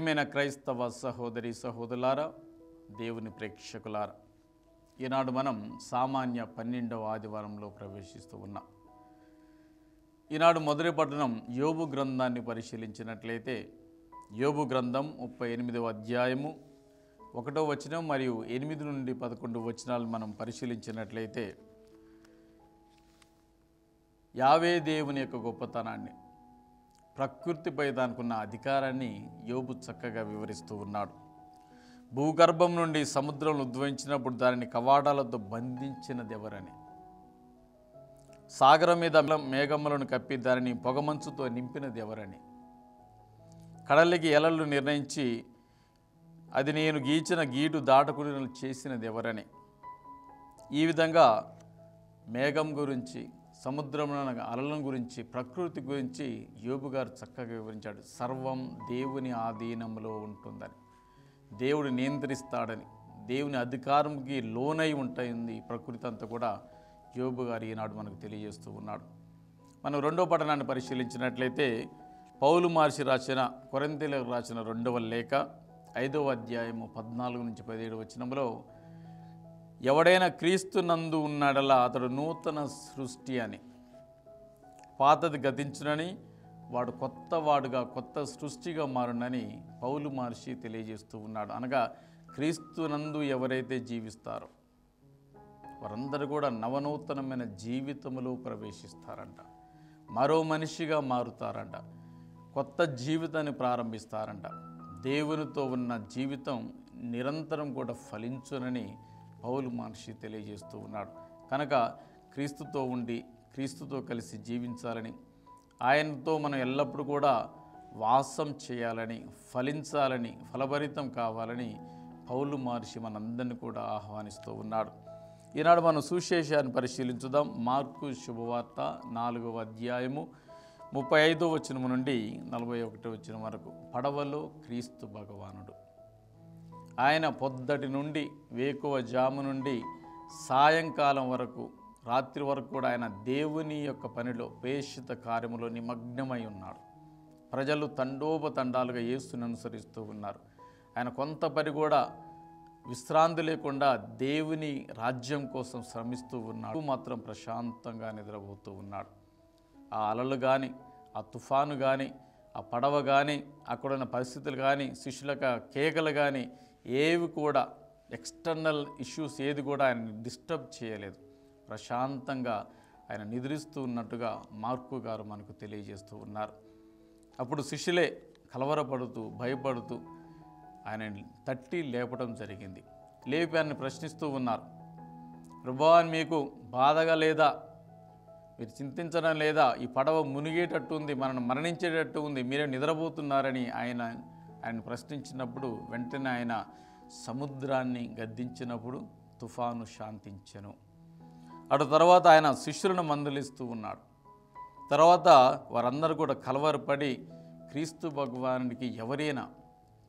ప్రియమైన క్రైస్తవ సహోదరి సహోదరులారా, దేవుని ప్రేక్షకులారా, ఈనాడు మనం సామాన్య 12వ ఆదివారంలో ప్రవేశిస్తూ ఉన్నాం. ఈనాడు మొదటి పట్టణం యోబు గ్రంథాన్ని పరిశీలించినట్లయితే యోబు గ్రంథం 38వ అధ్యాయము 1వ వచనం మరియు 8 నుండి 11 వచనాలు మనం పరిశీలించినట్లయితే యావే దేవుని యొక్క గొప్పతనాన్ని, ప్రకృతిపై దానికున్న అధికారాన్ని యోబు చక్కగా వివరిస్తూ ఉన్నాడు. భూగర్భం నుండి సముద్రం ఉద్భవించినప్పుడు దానిని కవాడాలతో బంధించినది ఎవరని, సాగరం మీద మేఘములను కప్పి దానిని పొగమంచుతో నింపినది ఎవరని, కడలికి ఎలలు నిర్ణయించి అది నేను గీచిన గీటు దాటకుండా చేసినది ఎవరని, ఈ విధంగా మేఘం గురించి, సముద్రంలో అలల గురించి, ప్రకృతి గురించి యోబు గారు చక్కగా వివరించాడు. సర్వం దేవుని ఆధీనంలో ఉంటుందని, దేవుడు నియంత్రిస్తాడని, దేవుని అధికారంకి లోనై ఉంటుంది ప్రకృతి అంతా కూడా యోబు గారు ఈనాడు మనకు తెలియజేస్తూ ఉన్నాడు. మనం రెండో పట్టణాన్ని పరిశీలించినట్లయితే పౌలు మహర్షి రాసిన కొరింథీయులకు రాసిన 2వ లేఖ 5వ అధ్యాయము 14 నుంచి 17 వచనంలో, ఎవడైనా క్రీస్తు నందు ఉన్నాడలా అతడు నూతన సృష్టి అని, పాతది గతించునని, వాడు కొత్తవాడుగా కొత్త సృష్టిగా మారునని పౌలు మహర్షి తెలియజేస్తూ ఉన్నాడు. అనగా క్రీస్తు నందు ఎవరైతే జీవిస్తారో వారందరూ కూడా నవనూతనమైన జీవితంలో ప్రవేశిస్తారంట, మరో మనిషిగా మారుతారంట, కొత్త జీవితాన్ని ప్రారంభిస్తారంట. దేవునితో ఉన్న జీవితం నిరంతరం కూడా ఫలించునని పౌలు మహర్షి తెలియజేస్తూ ఉన్నాడు. కనుక క్రీస్తుతో ఉండి క్రీస్తుతో కలిసి జీవించాలని, ఆయనతో మనం ఎల్లప్పుడూ కూడా వాసం చేయాలని, ఫలించాలని, ఫలభరితం కావాలని పౌలు మహర్షి మనందరినీ కూడా ఆహ్వానిస్తూ ఉన్నాడు. ఈనాడు మనం సువిశేషాన్ని పరిశీలించుదాం. మార్కు శుభవార్త 4వ అధ్యాయము 35వ వచనం నుండి 41వ వచనం వరకు. పడవలో క్రీస్తు భగవానుడు. ఆయన పొద్దటి నుండి వేకువ జాము నుండి సాయంకాలం వరకు, రాత్రి వరకు కూడా ఆయన దేవుని యొక్క పనిలో, ప్రేషిత కార్యములో నిమగ్నమై ఉన్నాడు. ప్రజలు తండోపతండాలుగా యేసుని అనుసరిస్తూ ఉన్నారు. ఆయన కొంత పని కూడా విశ్రాంతి లేకుండా దేవుని రాజ్యం కోసం శ్రమిస్తూ ఉన్నాడు. మాత్రం ప్రశాంతంగా నిద్రపోతూ ఉన్నాడు. ఆ అలలు కానీ, ఆ తుఫాను కానీ, ఆ పడవ కానీ, అక్కడున్న పరిస్థితులు కానీ, శిష్యుల కేకలు కానీ ఏవి కూడా, ఎక్స్టర్నల్ ఇష్యూస్ ఏది కూడా ఆయన డిస్టర్బ్ చేయలేదు. ప్రశాంతంగా ఆయన నిద్రిస్తూ ఉన్నట్టుగా మార్కు గారు మనకు తెలియజేస్తూ ఉన్నారు. అప్పుడు శిష్యులే కలవరపడుతూ, భయపడుతూ ఆయనని తట్టి లేపడం జరిగింది. లేపి ఆయన్ని ప్రశ్నిస్తూ ఉన్నారు. ప్రభువా, మీకు బాధగా లేదా? మీరు చింతించడం లేదా? ఈ పడవ మునిగేటట్టు ఉంది, మనను మరణించేటట్టు ఉంది, మీరే నిద్రపోతున్నారని ఆయన ప్రశ్నించినప్పుడు వెంటనే ఆయన సముద్రాన్ని గద్దించినప్పుడు తుఫాను శాంతించెను. అటు తర్వాత ఆయన శిష్యులను మందలిస్తూ ఉన్నాడు. తర్వాత వారందరూ కూడా కలవరపడి క్రీస్తు భగవానుడికి ఎవరైనా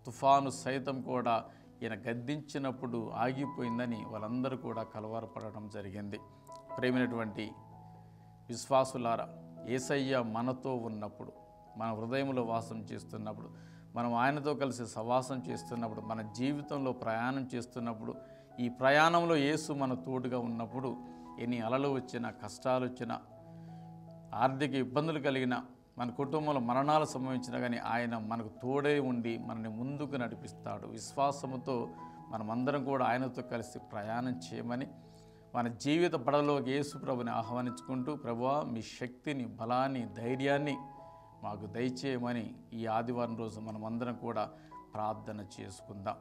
తుఫాను సైతం కూడా ఈయన గద్దించినప్పుడు ఆగిపోయిందని వాళ్ళందరూ కూడా కలవరపడడం జరిగింది. ప్రేమైనటువంటి విశ్వాసులారా, యేసయ్య మనతో ఉన్నప్పుడు, మన హృదయంలో వాసం చేస్తున్నప్పుడు, మనం ఆయనతో కలిసి సవాసం చేస్తున్నప్పుడు, మన జీవితంలో ప్రయాణం చేస్తున్నప్పుడు, ఈ ప్రయాణంలో యేసు మన తోడుగా ఉన్నప్పుడు ఎన్ని అలలు వచ్చినా, కష్టాలు వచ్చినా, ఆర్థిక ఇబ్బందులు కలిగినా, మన కుటుంబంలో మరణాలు సంభవించినా కానీ ఆయన మనకు తోడే ఉండి మనల్ని ముందుకు నడిపిస్తాడు. విశ్వాసముతో మనమందరం కూడా ఆయనతో కలిసి ప్రయాణం చేయమని మన జీవిత పడవలోకి యేసు ప్రభుని ఆహ్వానించుకుంటూ, ప్రభువా, మీ శక్తిని, బలాన్ని, ధైర్యాన్ని మాకు దయచేయమని ఈ ఆదివారం రోజు మనమందరం కూడా ప్రార్థన చేసుకుందాం.